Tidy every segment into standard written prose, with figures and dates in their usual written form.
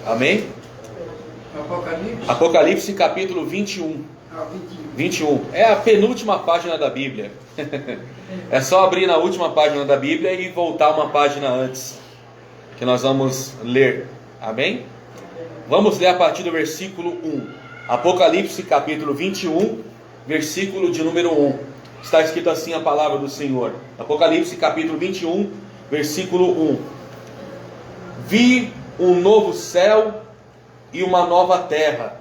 Amém? Apocalipse capítulo 21. 21. É a penúltima página da Bíblia. É só abrir na última página da Bíblia e voltar uma página antes, que nós vamos ler. Amém? Vamos ler a partir do versículo 1. Apocalipse capítulo 21, versículo de número 1. Está escrito assim a palavra do Senhor. Apocalipse capítulo 21, versículo 1. Vi um novo céu e uma nova terra,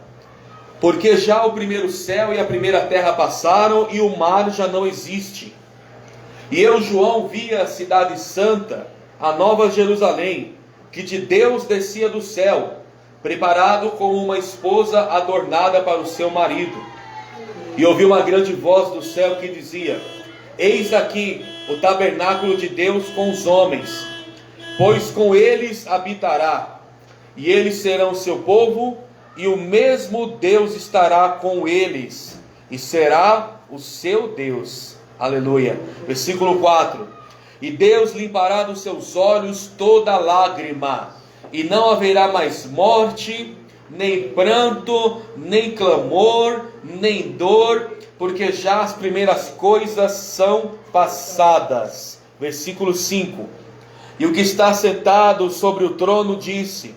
porque já o primeiro céu e a primeira terra passaram e o mar já não existe. E eu, João, vi a cidade santa, a nova Jerusalém, que de Deus descia do céu, preparado como uma esposa adornada para o seu marido. E ouvi uma grande voz do céu que dizia: Eis aqui o tabernáculo de Deus com os homens, pois com eles habitará, e eles serão seu povo, e o mesmo Deus estará com eles, e será o seu Deus. Aleluia. Versículo 4. E Deus limpará dos seus olhos toda lágrima, e não haverá mais morte, nem pranto, nem clamor, nem dor, porque já as primeiras coisas são passadas. Versículo 5. E o que está sentado sobre o trono disse: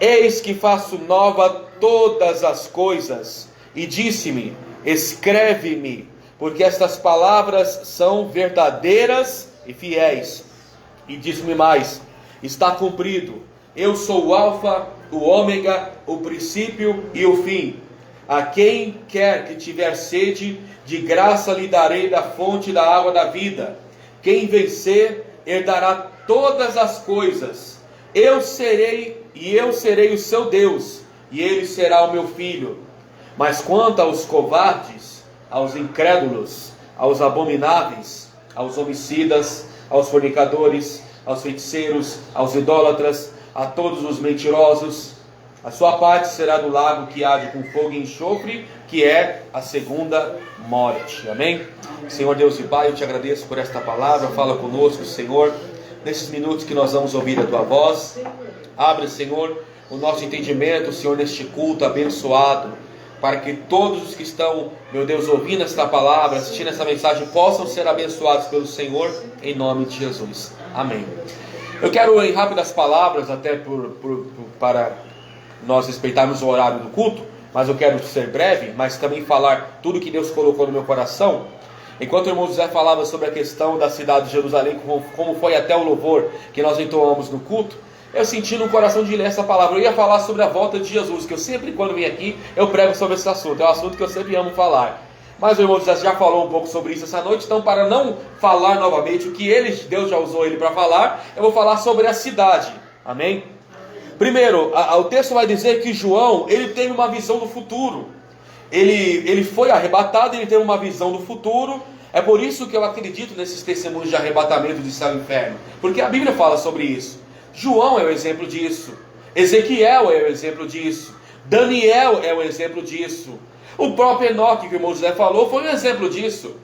Eis que faço nova todas as coisas. E disse-me: Escreve-me, porque estas palavras são verdadeiras e fiéis. E disse-me mais: Está cumprido. Eu sou o Alfa, o Ômega, o princípio e o fim. A quem quer que tiver sede, de graça lhe darei da fonte da água da vida. Quem vencer, herdará todas as coisas. Eu serei o seu Deus, e ele será o meu filho. Mas quanto aos covardes, aos incrédulos, aos abomináveis, aos homicidas, aos fornicadores, aos feiticeiros, aos idólatras, a todos os mentirosos, a sua parte será do lago que arde com fogo e enxofre, que é a segunda morte. Amém? Senhor Deus e Pai, eu te agradeço por esta palavra. Fala conosco, Senhor, nesses minutos que nós vamos ouvir a tua voz. Abre, Senhor, o nosso entendimento, Senhor, neste culto abençoado, para que todos os que estão, meu Deus, ouvindo esta palavra, assistindo essa mensagem, possam ser abençoados pelo Senhor, em nome de Jesus. Amém. Eu quero, em rápidas palavras, até para nós respeitarmos o horário do culto, mas eu quero ser breve, mas também falar tudo que Deus colocou no meu coração. Enquanto o irmão José falava sobre a questão da cidade de Jerusalém, como foi até o louvor que nós entoamos no culto, eu senti no coração de ler essa palavra. Eu ia falar sobre a volta de Jesus, que eu sempre, quando vim aqui, eu prego sobre esse assunto. É um assunto que eu sempre amo falar. Mas o irmão José já falou um pouco sobre isso essa noite, então para não falar novamente o que Deus já usou ele para falar, eu vou falar sobre a cidade. Amém? Primeiro, o texto vai dizer que João, ele teve uma visão do futuro. Ele foi arrebatado, ele teve uma visão do futuro. É por isso que eu acredito nesses testemunhos de arrebatamento de céu e inferno, porque a Bíblia fala sobre isso. João é o exemplo disso, Ezequiel é o exemplo disso, Daniel é o exemplo disso, o próprio Enoque, que o irmão José falou, foi um exemplo disso.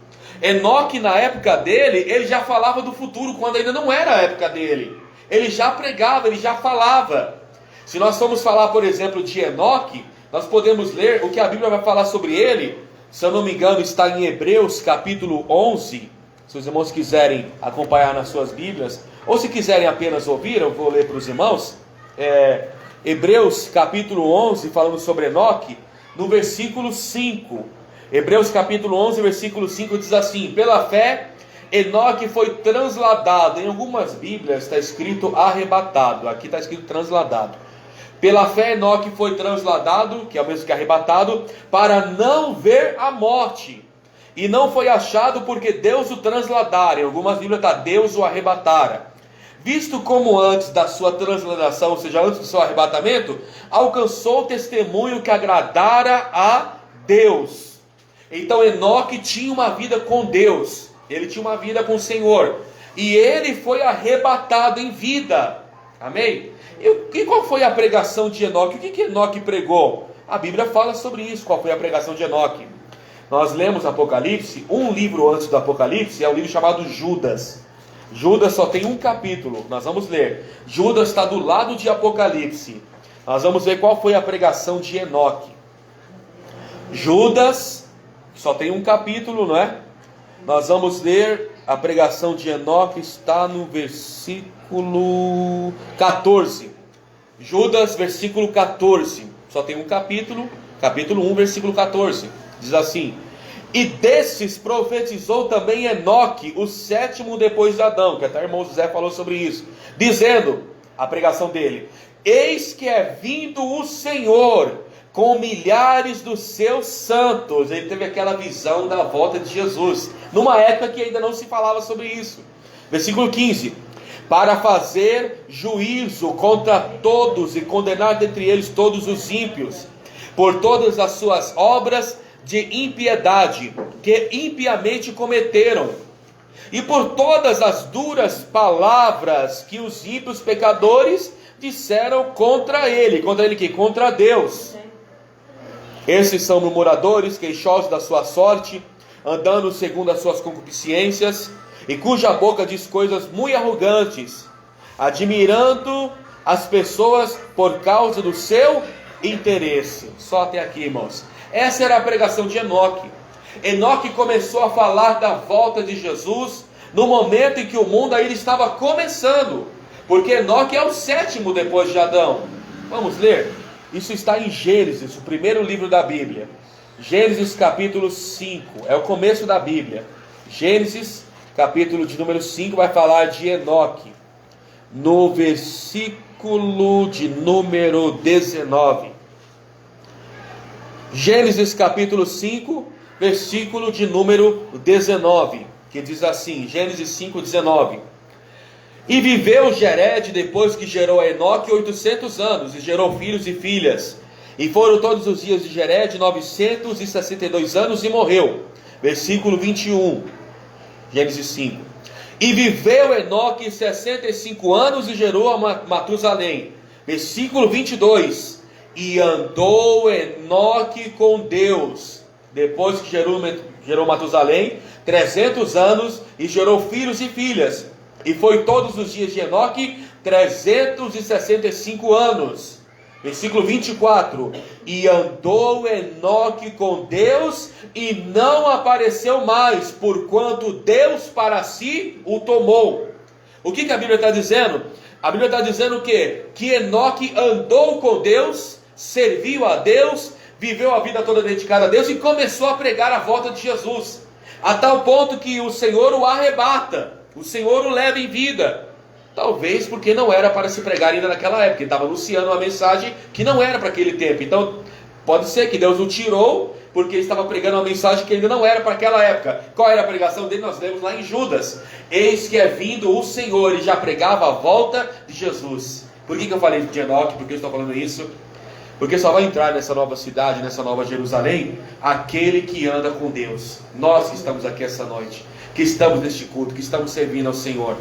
Enoque, na época dele, ele já falava do futuro, quando ainda não era a época dele. Ele já pregava, ele já falava. Se nós formos falar, por exemplo, de Enoque, nós podemos ler o que a Bíblia vai falar sobre ele. Se eu não me engano, está em Hebreus capítulo 11. Se os irmãos quiserem acompanhar nas suas Bíblias, ou se quiserem apenas ouvir, eu vou ler para os irmãos. Hebreus capítulo 11, falando sobre Enoque, no versículo 5. Hebreus capítulo 11, versículo 5 diz assim: Pela fé, Enoque foi transladado. Em algumas Bíblias está escrito arrebatado, aqui está escrito transladado. Pela fé, Enoque foi transladado, que é o mesmo que arrebatado, para não ver a morte. E não foi achado porque Deus o transladara. Em algumas Bíblias está Deus o arrebatara. Visto como antes da sua transladação, ou seja, antes do seu arrebatamento, alcançou o testemunho que agradara a Deus. Então Enoque tinha uma vida com Deus. Ele tinha uma vida com o Senhor. E ele foi arrebatado em vida. Amém? E qual foi a pregação de Enoque? O que Enoque pregou? A Bíblia fala sobre isso. Qual foi a pregação de Enoque? Nós lemos Apocalipse. Um livro antes do Apocalipse é o livro chamado Judas. Judas só tem um capítulo. Nós vamos ler. Judas está do lado de Apocalipse. Nós vamos ver qual foi a pregação de Enoque. Judas, só tem um capítulo, não é? Nós vamos ler a pregação de Enoque, está no versículo 14. Judas, versículo 14. Só tem um capítulo, capítulo 1, versículo 14. Diz assim: e desses profetizou também Enoque, o sétimo depois de Adão, que até o irmão José falou sobre isso, dizendo, a pregação dele: eis que é vindo o Senhor com milhares dos seus santos. Ele teve aquela visão da volta de Jesus, numa época que ainda não se falava sobre isso. Versículo 15: para fazer juízo contra todos e condenar dentre eles todos os ímpios, por todas as suas obras de impiedade que impiamente cometeram, e por todas as duras palavras que os ímpios pecadores disseram contra ele. Contra ele que? Contra Deus. Esses são murmuradores, queixosos da sua sorte, andando segundo as suas concupiscências, e cuja boca diz coisas muito arrogantes, admirando as pessoas por causa do seu interesse. Só até aqui, irmãos. Essa era a pregação de Enoque. Enoque começou a falar da volta de Jesus no momento em que o mundo ainda estava começando, porque Enoque é o sétimo depois de Adão. Vamos ler? Isso está em Gênesis, o primeiro livro da Bíblia. Gênesis capítulo 5, é o começo da Bíblia. Gênesis capítulo de número 5 vai falar de Enoque, no versículo de número 19. Gênesis capítulo 5, versículo de número 19, que diz assim, Gênesis 5, 19. E viveu Jered, depois que gerou a Enoque, 800 anos, e gerou filhos e filhas. E foram todos os dias de Jered 962 anos, e morreu. Versículo 21, Gênesis 5. E viveu Enoque 65 anos, e gerou a Matusalém. Versículo 22. E andou Enoque com Deus, depois que gerou Matusalém, 300 anos, e gerou filhos e filhas. E foi todos os dias de Enoque 365 anos. Versículo 24. E andou Enoque com Deus, e não apareceu mais, porquanto Deus para si o tomou. O que a Bíblia está dizendo? A Bíblia está dizendo o quê? Que Enoque andou com Deus, serviu a Deus, viveu a vida toda dedicada a Deus e começou a pregar a volta de Jesus, a tal ponto que o Senhor o arrebata, o Senhor o leva em vida. Talvez porque não era para se pregar ainda naquela época, ele estava anunciando uma mensagem que não era para aquele tempo. Então pode ser que Deus o tirou porque ele estava pregando uma mensagem que ainda não era para aquela época. Qual era a pregação dele? Nós lemos lá em Judas: eis que é vindo o Senhor. Ele já pregava a volta de Jesus. Por que eu falei de Enoque? Por que eu estou falando isso? Porque só vai entrar nessa nova cidade, nessa nova Jerusalém, aquele que anda com Deus. Nós que estamos aqui essa noite, que estamos neste culto, que estamos servindo ao Senhor.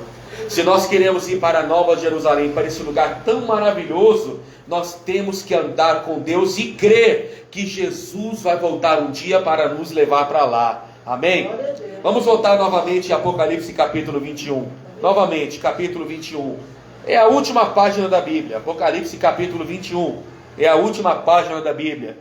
Se nós queremos ir para a nova Jerusalém, para esse lugar tão maravilhoso, nós temos que andar com Deus e crer que Jesus vai voltar um dia para nos levar para lá. Amém? Vamos voltar novamente a Apocalipse capítulo 21. Novamente, capítulo 21. É a última página da Bíblia. Apocalipse capítulo 21. É a última página da Bíblia.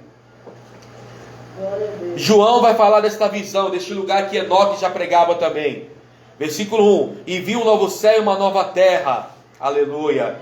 João vai falar desta visão, deste lugar que Enoque já pregava também. Versículo 1. E viu um novo céu e uma nova terra. Aleluia.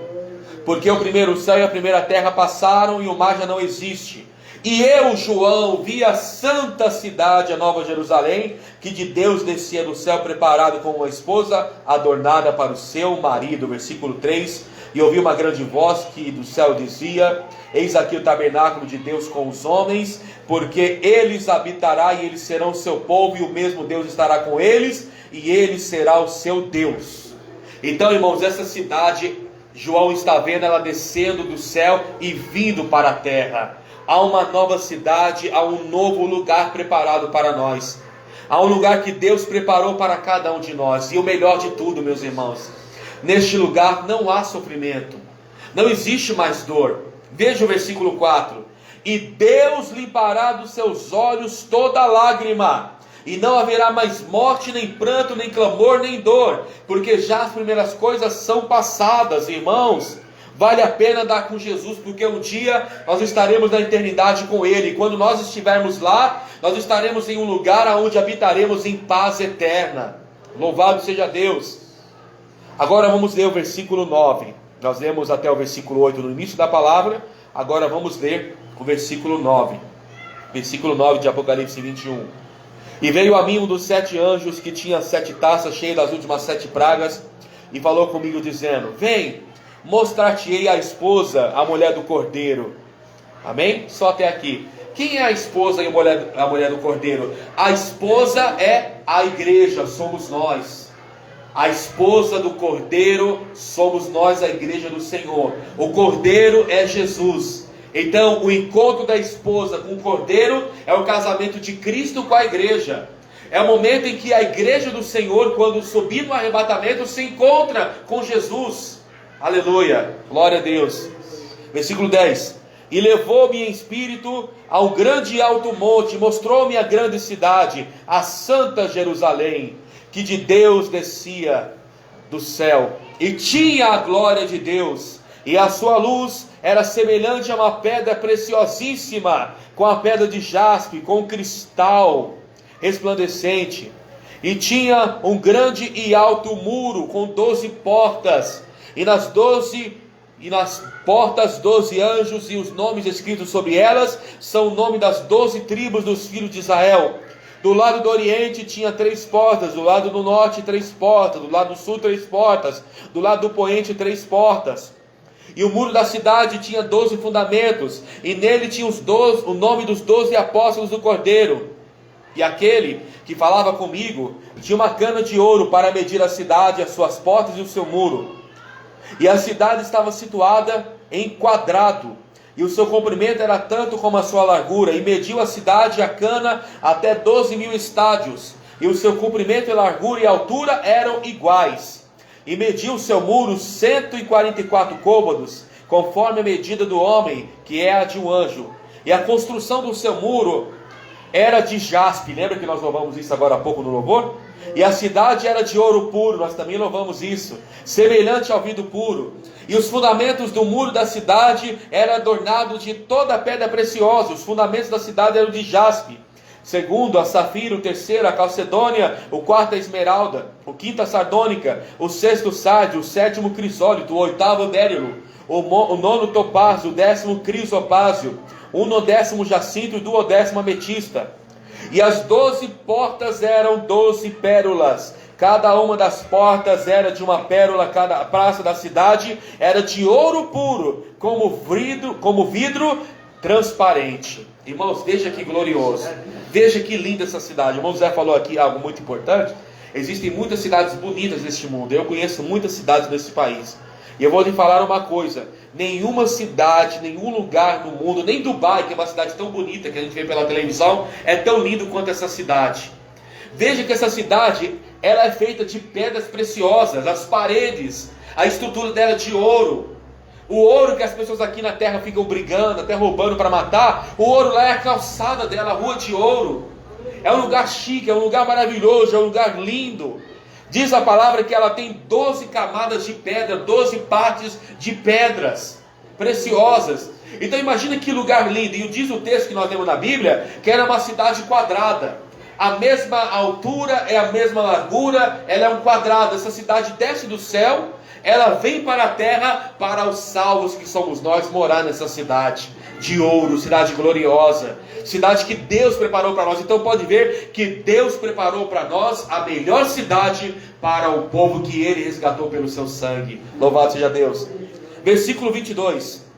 Porque o primeiro céu e a primeira terra passaram e o mar já não existe. E eu, João, vi a santa cidade, a nova Jerusalém, que de Deus descia do céu, preparado como uma esposa adornada para o seu marido. Versículo 3. E ouvi uma grande voz que do céu dizia: eis aqui o tabernáculo de Deus com os homens, porque eles habitará e eles serão o seu povo, e o mesmo Deus estará com eles, e ele será o seu Deus. Então, irmãos, essa cidade, João está vendo ela descendo do céu e vindo para a terra. Há uma nova cidade, há um novo lugar preparado para nós. Há um lugar que Deus preparou para cada um de nós. E o melhor de tudo, meus irmãos, neste lugar não há sofrimento, não existe mais dor. Veja o versículo 4. E Deus limpará dos seus olhos toda lágrima, e não haverá mais morte, nem pranto, nem clamor, nem dor, porque já as primeiras coisas são passadas. Irmãos, Vale a pena andar com Jesus, porque um dia nós estaremos na eternidade com Ele. E quando nós estivermos lá, nós estaremos em um lugar onde habitaremos em paz eterna. Louvado seja Deus. Agora vamos ler o versículo 9. Nós lemos até o versículo 8 no início da palavra. Agora vamos ler o versículo 9. Versículo 9 de Apocalipse 21. E veio a mim um dos 7 anjos que tinha 7 taças cheias das últimas 7 pragas, e falou comigo dizendo: vem, mostrar-te-ei a esposa, a mulher do Cordeiro. Amém? Só até aqui. Quem é a esposa e a mulher do Cordeiro? A esposa é a igreja, somos nós. A esposa do Cordeiro somos nós, a igreja do Senhor. O Cordeiro é Jesus. Então, o encontro da esposa com o Cordeiro é o casamento de Cristo com a igreja. É o momento em que a igreja do Senhor, quando subir no arrebatamento, se encontra com Jesus. Aleluia, glória a Deus. Versículo 10. E levou-me em espírito a um grande e alto monte, mostrou-me a grande cidade, a santa Jerusalém, que de Deus descia do céu, e tinha a glória de Deus, e a sua luz era semelhante a uma pedra preciosíssima, com a pedra de jaspe, com cristal resplandecente. E tinha um grande e alto muro, com 12 portas, e nas portas 12 anjos, e os nomes escritos sobre elas são o nome das 12 tribos dos filhos de Israel. Do lado do oriente tinha 3 portas, do lado do norte 3 portas, do lado do sul 3 portas, do lado do poente 3 portas. E o muro da cidade tinha 12 fundamentos, e nele tinha o nome dos 12 apóstolos do Cordeiro. E aquele que falava comigo tinha uma cana de ouro para medir a cidade, as suas portas e o seu muro. E a cidade estava situada em quadrado, e o seu comprimento era tanto como a sua largura, e mediu a cidade e a cana até 12.000 estádios, e o seu comprimento e largura e altura eram iguais. E mediu o seu muro 144 côvados, conforme a medida do homem, que é a de um anjo. E a construção do seu muro era de jaspe. Lembra que nós louvamos isso agora há pouco no louvor? E a cidade era de ouro puro, nós também louvamos isso, semelhante ao vidro puro. E os fundamentos do muro da cidade eram adornados de toda a pedra preciosa. Os fundamentos da cidade eram de jaspe. Segundo, a safira, o terceiro, a calcedônia, o quarto, a esmeralda, o quinto, a sardônica, o sexto, sardio, o sétimo, crisólito, o oitavo, bérilo, o nono, topázio, o 10º, crisopázio, o 11º, jacinto, e o 12º, ametista. E as 12 portas eram 12 pérolas. Cada uma das portas era de uma pérola, cada praça da cidade era de ouro puro, como vidro transparente. Irmãos, veja que glorioso, veja que linda essa cidade. O irmão Zé falou aqui algo muito importante. Existem muitas cidades bonitas neste mundo. Eu conheço muitas cidades nesse país. E eu vou lhe falar uma coisa: nenhuma cidade, nenhum lugar no mundo, nem Dubai, que é uma cidade tão bonita que a gente vê pela televisão, é tão lindo quanto essa cidade. Veja que essa cidade, ela é feita de pedras preciosas. As paredes, a estrutura dela é de ouro. O ouro que as pessoas aqui na terra ficam brigando, até roubando para matar, o ouro lá é a calçada dela, a rua de ouro. É um lugar chique, é um lugar maravilhoso, é um lugar lindo. Diz a palavra que ela tem 12 camadas de pedra, 12 partes de pedras preciosas. Então imagina que lugar lindo. E diz o texto que nós temos na Bíblia, que era uma cidade quadrada. A mesma altura, é a mesma largura, ela é um quadrado. Essa cidade desce do céu, ela vem para a terra, para os salvos que somos nós, morar nessa cidade de ouro, cidade gloriosa, cidade que Deus preparou para nós. Então pode ver que Deus preparou para nós a melhor cidade para o povo que Ele resgatou pelo seu sangue. Louvado seja Deus. Versículo 22.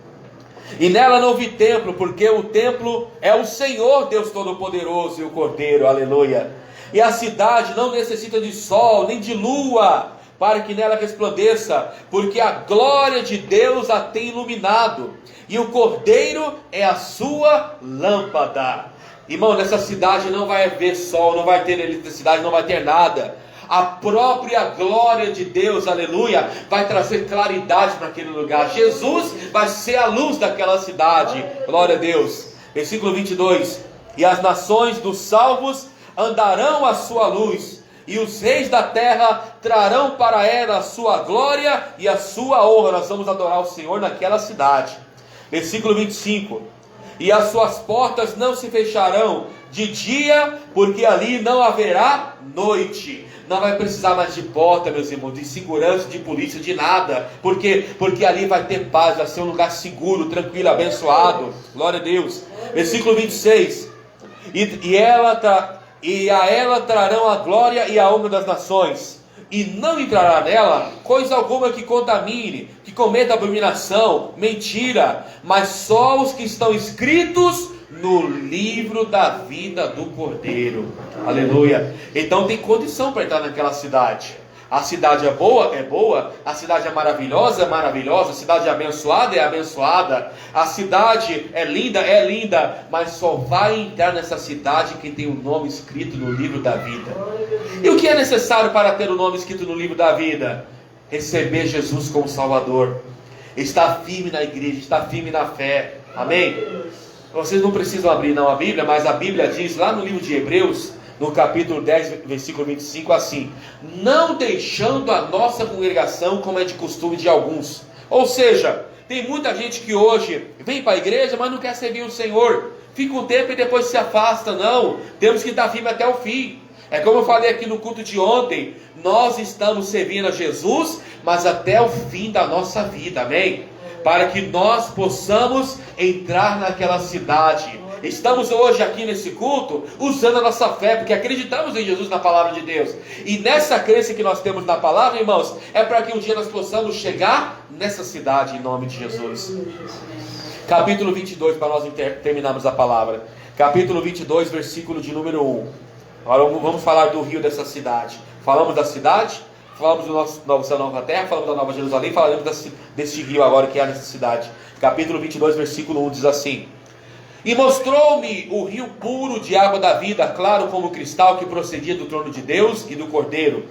E nela não vi templo, porque o templo é o Senhor Deus Todo-Poderoso e o Cordeiro, aleluia. E a cidade não necessita de sol, nem de lua, para que nela resplandeça, porque a glória de Deus a tem iluminado, e o Cordeiro é a sua lâmpada. Irmão, nessa cidade não vai haver sol, não vai ter eletricidade, não vai ter nada. A própria glória de Deus, aleluia, vai trazer claridade para aquele lugar. Jesus vai ser a luz daquela cidade, glória a Deus. Versículo 22. E as nações dos salvos andarão à sua luz, e os reis da terra trarão para ela a sua glória e a sua honra. Nós vamos adorar o Senhor naquela cidade. Versículo 25: e as suas portas não se fecharão de dia, porque ali não haverá noite. Não vai precisar mais de porta, meus irmãos, de segurança, de polícia, de nada. Por quê? Porque ali vai ter paz, vai ser um lugar seguro, tranquilo, abençoado. Glória a Deus. Versículo 26: e a ela trarão a glória e a honra das nações, e não entrará nela coisa alguma que contamine, que cometa abominação, mentira, mas só os que estão escritos no livro da vida do Cordeiro. Aleluia. Então tem condição para entrar naquela cidade. A cidade é boa, a cidade é maravilhosa, a cidade é abençoada, a cidade é linda, mas só vai entrar nessa cidade quem tem o nome escrito no livro da vida. E o que é necessário para ter o nome escrito no livro da vida? Receber Jesus como Salvador, estar firme na igreja, estar firme na fé. Amém? Vocês não precisam abrir não a Bíblia, mas a Bíblia diz lá no livro de Hebreus, no capítulo 10, versículo 25, assim: não deixando a nossa congregação, como é de costume de alguns. Ou seja, tem muita gente que hoje vem para a igreja, mas não quer servir o Senhor. Fica um tempo e depois se afasta. Não, temos que estar firme até o fim. É como eu falei aqui no culto de ontem, nós estamos servindo a Jesus, mas até o fim da nossa vida, amém? Para que nós possamos entrar naquela cidade. Estamos hoje aqui nesse culto usando a nossa fé, porque acreditamos em Jesus, na palavra de Deus. E nessa crença que nós temos na palavra, irmãos, é para que um dia nós possamos chegar nessa cidade, em nome de Jesus. Capítulo 22, para nós terminarmos a palavra. Capítulo 22, versículo de número 1. Agora vamos falar do rio dessa cidade. Falamos da cidade, falamos do nosso céu, nova terra, falamos da Nova Jerusalém, falaremos desse rio agora que há nessa cidade. Capítulo 22, versículo 1 diz assim: e mostrou-me o rio puro de água da vida, claro como cristal, que procedia do trono de Deus e do Cordeiro.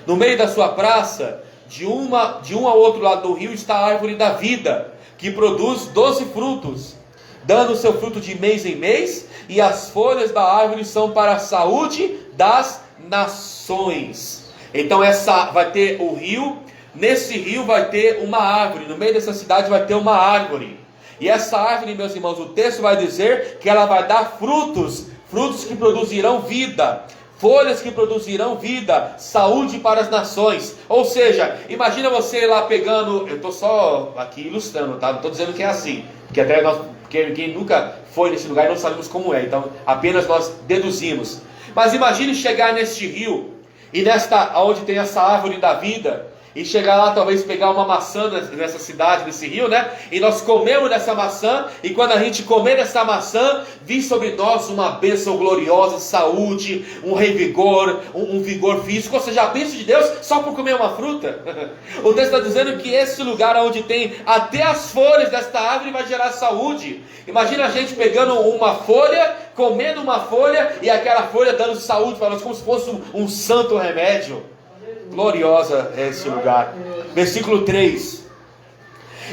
No meio da sua praça, de um ao outro lado do rio, está a árvore da vida, que produz 12 frutos, dando o seu fruto de mês em mês, e as folhas da árvore são para a saúde das nações. Então vai ter o rio, nesse rio vai ter uma árvore, no meio dessa cidade vai ter uma árvore. E essa árvore, meus irmãos, o texto vai dizer que ela vai dar frutos que produzirão vida, folhas que produzirão vida, saúde para as nações. Ou seja, imagina você lá pegando, eu estou só aqui ilustrando, tá? Não estou dizendo que é assim, porque até quem nunca foi nesse lugar não sabemos como é, então apenas nós deduzimos. Mas imagine chegar neste rio, e onde tem essa árvore da vida, e chegar lá, talvez pegar uma maçã nessa cidade, nesse rio, né? E nós comemos dessa maçã, e quando a gente comer dessa maçã, vir sobre nós uma bênção gloriosa, saúde, um revigor, um vigor físico, ou seja, a bênção de Deus só por comer uma fruta. O texto está dizendo que esse lugar onde tem até as folhas desta árvore vai gerar saúde. Imagina a gente pegando uma folha, comendo uma folha, e aquela folha dando saúde para nós, como se fosse um santo remédio. Gloriosa é esse lugar. Versículo 3: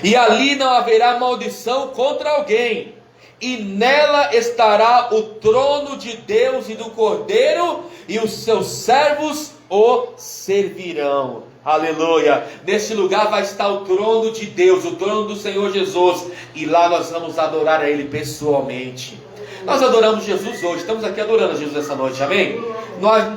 e ali não haverá maldição contra alguém, e nela estará o trono de Deus e do Cordeiro, e os seus servos o servirão. Aleluia. Nesse lugar vai estar o trono de Deus, o trono do Senhor Jesus, e lá nós vamos adorar a Ele pessoalmente. Nós adoramos Jesus hoje, estamos aqui adorando a Jesus essa noite, amém?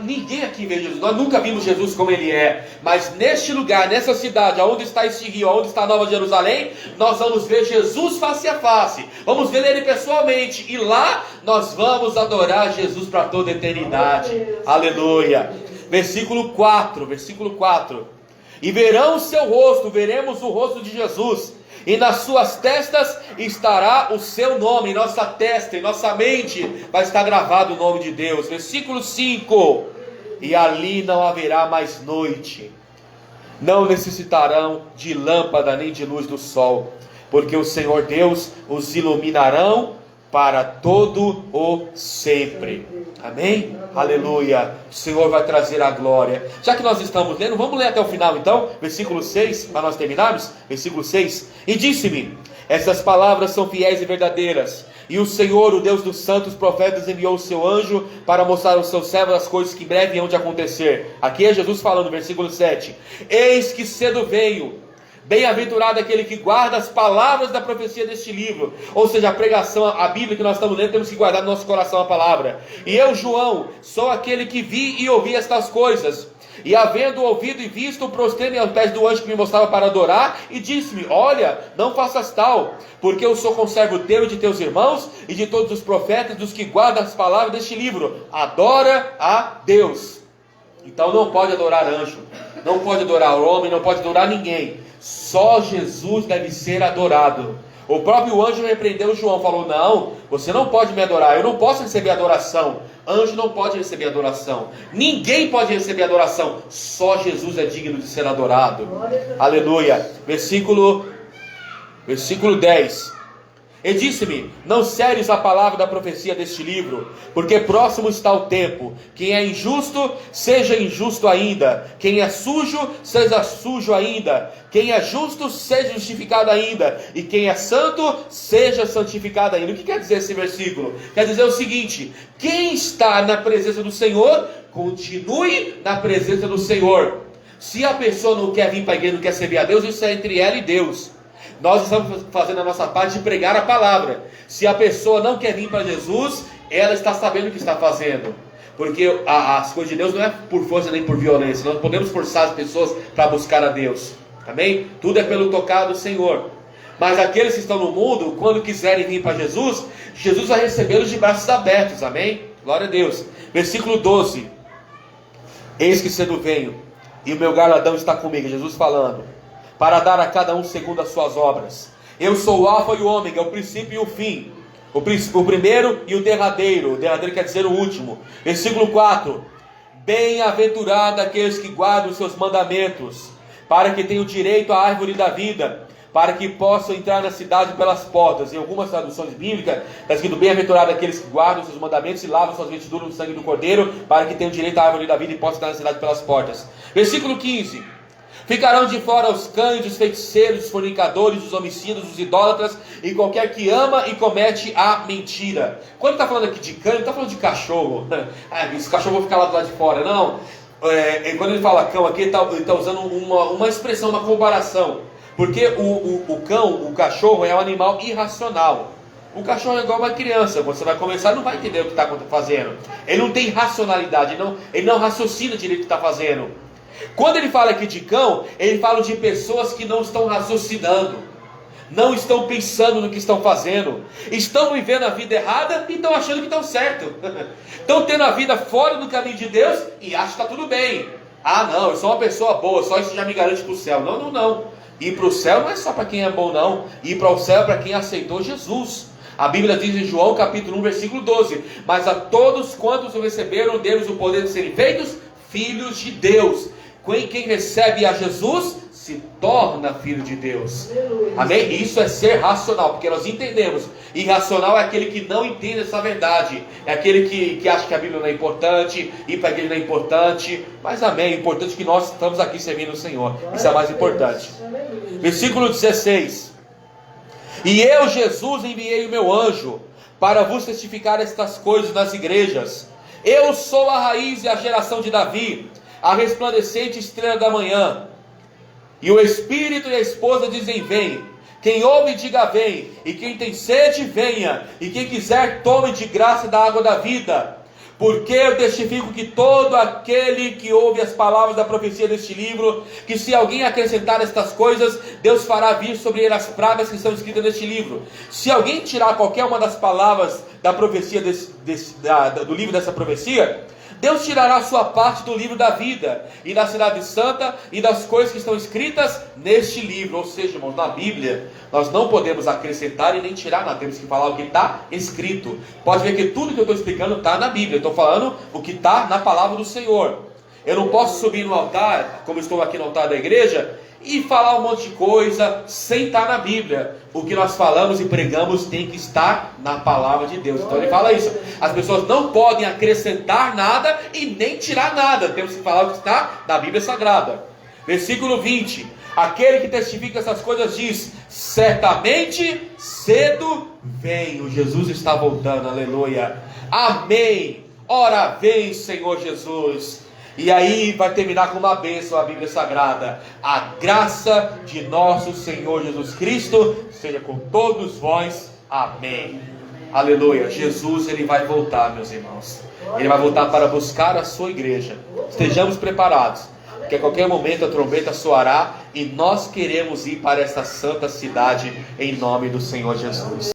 Ninguém aqui vê Jesus, nós nunca vimos Jesus como Ele é, mas neste lugar, nessa cidade, onde está este rio, onde está a Nova Jerusalém, nós vamos ver Jesus face a face, vamos ver Ele pessoalmente, e lá nós vamos adorar Jesus para toda a eternidade. Aleluia. Versículo 4, e verão o seu rosto, veremos o rosto de Jesus, e nas suas testas estará o seu nome. Em nossa testa, em nossa mente vai estar gravado o nome de Deus. Versículo 5: e ali não haverá mais noite, não necessitarão de lâmpada nem de luz do sol, porque o Senhor Deus os iluminarão para todo o sempre. Amém? Aleluia. O Senhor vai trazer a glória. Já que nós estamos lendo, vamos ler até o final então, versículo 6, para nós terminarmos. Versículo 6: e disse-me: essas palavras são fiéis e verdadeiras. E o Senhor, o Deus dos santos profetas, enviou o seu anjo para mostrar aos seus servos as coisas que em breve hão de acontecer. Aqui é Jesus falando, versículo 7. Eis que cedo venho. Bem-aventurado aquele que guarda as palavras da profecia deste livro. Ou seja, a pregação, a Bíblia que nós estamos lendo, temos que guardar no nosso coração a palavra. E eu, João, sou aquele que vi e ouvi estas coisas. E havendo ouvido e visto, prostei-me aos pés do anjo que me mostrava para adorar, e disse-me: olha, não faças tal, porque eu sou conservo teu e de teus irmãos, e de todos os profetas, dos que guardam as palavras deste livro. Adora a Deus. Então não pode adorar anjo, não pode adorar homem, não pode adorar ninguém. Só Jesus deve ser adorado. O próprio anjo repreendeu João, falou: não, você não pode me adorar, eu não posso receber adoração. Anjo não pode receber adoração, ninguém pode receber adoração, só Jesus é digno de ser adorado. Aleluia. Versículo 10. E disse-me: não seres a palavra da profecia deste livro, porque próximo está o tempo. Quem é injusto, seja injusto ainda. Quem é sujo, seja sujo ainda. Quem é justo, seja justificado ainda. E quem é santo, seja santificado ainda. O que quer dizer esse versículo? Quer dizer o seguinte: quem está na presença do Senhor, continue na presença do Senhor. Se a pessoa não quer vir para a igreja, não quer servir a Deus, isso é entre ela e Deus. Nós estamos fazendo a nossa parte de pregar a palavra. Se a pessoa não quer vir para Jesus, ela está sabendo o que está fazendo. Porque as coisas de Deus não é por força nem por violência. Nós não podemos forçar as pessoas para buscar a Deus. Amém? Tudo é pelo tocar do Senhor. Mas aqueles que estão no mundo, quando quiserem vir para Jesus, Jesus vai recebê-los de braços abertos. Amém? Glória a Deus. Versículo 12. Eis que cedo venho, e o meu galardão está comigo. Jesus falando: para dar a cada um segundo as suas obras. Eu sou o alfa e o ômega, o princípio e o fim, o primeiro e o derradeiro. O derradeiro quer dizer o último. Versículo 4. Bem-aventurado aqueles que guardam os seus mandamentos, para que tenham direito à árvore da vida, para que possam entrar na cidade pelas portas. Em algumas traduções bíblicas está escrito: bem-aventurado aqueles que guardam os seus mandamentos e lavam suas vestiduras no sangue do Cordeiro, para que tenham direito à árvore da vida e possam entrar na cidade pelas portas. Versículo 15. Ficarão de fora os cães, os feiticeiros, os fornicadores, os homicidas, os idólatras, e qualquer que ama e comete a mentira. Quando está falando aqui de cão, não está falando de cachorro. Esse cachorro vai ficar lá do lado de fora. Não. Quando ele fala cão aqui, ele está usando uma expressão, uma comparação. Porque o cão, o cachorro, é um animal irracional. O cachorro é igual uma criança. Quando você vai começar, ele não vai entender o que está fazendo. Ele não tem racionalidade, ele não raciocina direito o que está fazendo. Quando ele fala aqui de cão, ele fala de pessoas que não estão raciocinando, não estão pensando no que estão fazendo, estão vivendo a vida errada e estão achando que estão certo, estão tendo a vida fora do caminho de Deus e acham que está tudo bem. Ah não, eu sou uma pessoa boa, só isso já me garante para o céu. Não. Ir para o céu não é só para quem é bom, não. Ir para o céu é para quem aceitou Jesus. A Bíblia diz em João capítulo 1 versículo 12: mas a todos quantos o receberam, deu-lhes o poder de serem feitos filhos de Deus. Quem recebe a Jesus se torna filho de Deus. Amém? Isso é ser racional, porque nós entendemos. Irracional é aquele que não entende essa verdade. É aquele que acha que a Bíblia não é importante, ir para a igreja não é importante. Mas amém, é importante que nós estamos aqui servindo o Senhor. Isso é mais importante. Versículo 16. E eu, Jesus, enviei o meu anjo para vos testificar estas coisas nas igrejas. Eu sou a raiz e a geração de Davi, a resplandecente estrela da manhã. E o Espírito e a esposa dizem: vem. Quem ouve, diga vem. E quem tem sede, venha. E quem quiser, tome de graça da água da vida. Porque eu testifico que todo aquele que ouve as palavras da profecia deste livro, que se alguém acrescentar estas coisas, Deus fará vir sobre ele as pragas que estão escritas neste livro. Se alguém tirar qualquer uma das palavras da profecia do livro dessa profecia, Deus tirará a sua parte do livro da vida, e da cidade santa, e das coisas que estão escritas neste livro. Ou seja, irmãos, na Bíblia, nós não podemos acrescentar e nem tirar nada. Temos que falar o que está escrito. Pode ver que tudo que eu estou explicando está na Bíblia. Eu estou falando o que está na palavra do Senhor. Eu não posso subir no altar, como estou aqui no altar da igreja, e falar um monte de coisa sem estar na Bíblia. O que nós falamos e pregamos tem que estar na palavra de Deus. Então ele fala isso: as pessoas não podem acrescentar nada e nem tirar nada. Temos que falar o que está na Bíblia Sagrada. Versículo 20: aquele que testifica essas coisas diz: certamente cedo venho. Jesus está voltando, aleluia. Amém. Ora vem, Senhor Jesus. E aí vai terminar com uma bênção a Bíblia Sagrada. A graça de nosso Senhor Jesus Cristo seja com todos vós. Amém. Aleluia. Jesus, ele vai voltar, meus irmãos. Ele vai voltar para buscar a sua igreja. Estejamos preparados, porque a qualquer momento a trombeta soará e nós queremos ir para esta santa cidade em nome do Senhor Jesus.